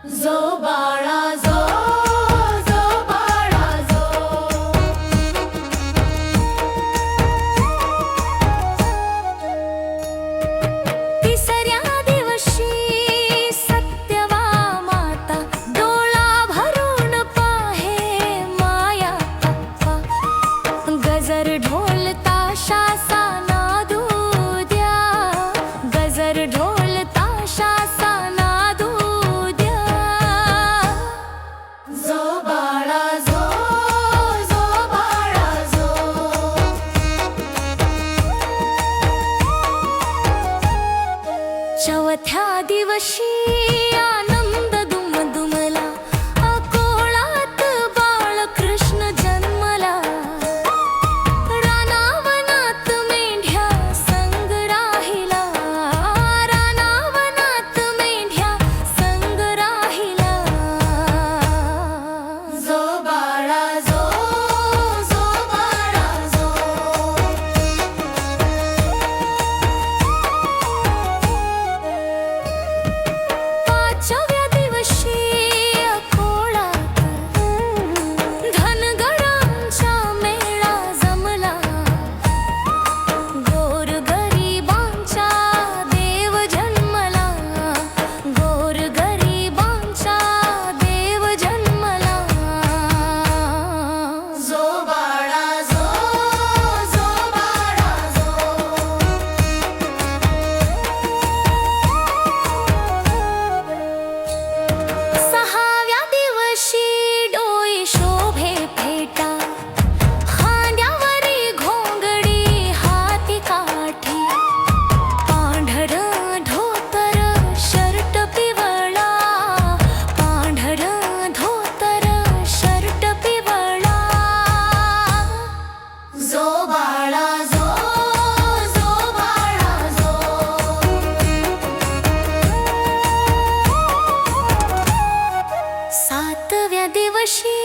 जो बाळा जो, जो बाळा जो. तिसऱ्या दिवशी सत्यवा माता डोळा भरून पाहे माया अप्पा. गजर ढोल ताशाचा नादू द्या, गजर ढोल ताशाचा नादू द्या. जो बाळा जो, जो बाळा जो. चौथ्या दिवशी आनंद दुमदुमला, अकोळात बाळकृष्ण जन्मला. रानावनात मेंढ्या संग राहिला, रानावनात मेंढ्या संग राहिला. जो बाळा जो, जो बाळा जो. पाचव्या दिवशी अकोळात धनगरांचा मेळा जमला. गोरगरिबांचा देव जन्मला, गोरगरिबांचा देव जन्मला. जो बाळा जो, जो बाळा जो. सहाव्या दिवशी डोई शोभे फेटा, खांद्यावरी घोंगडी हाती काठी. पांढर धोतर शर्ट पिवळा, पांढर धोतर शर्ट पिवळा. जो बाळा जो, जो बाळा जो. सातव्या दिवशी